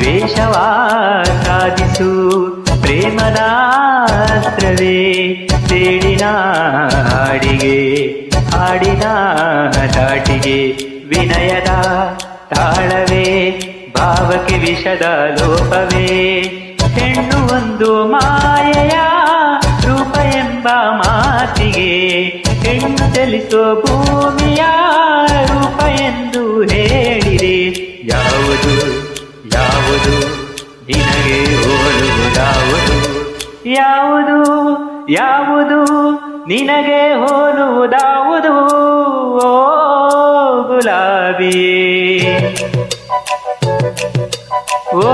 ದ್ವೇಷವ ಸಾಧಿಸು ಪ್ರೇಮದಾಸ್ತ್ರವೇ ಸೇಡಿನ ಹಾಡಿಗೆ ಹಾಡಿನ ದಾಟಿಗೆ ವಿನಯದ ತಾಳವೇ ಭಾವಕ್ಕೆ ವಿಷದ ಲೋಪವೇ ಹೆಣ್ಣು ಒಂದು ಮಾಯೆಯ ರೂಪ ಎಂಬ ಮಾತಿಗೆ ಹೆಣ್ಣು ಚಲಿಸೋ ಭೂಮಿಯ ರೂಪ ಎಂದು ಹೇಳಿದೆ ಯಾವುದು ಯಾವುದು ನಿನಗೆ ಹೋಲುವುದಾವುದು ಯಾವುದು ಯಾವುದು ನಿನಗೆ ಹೋಲುವುದಾವುದು ಓ ಗುಲಾಬಿ ಓ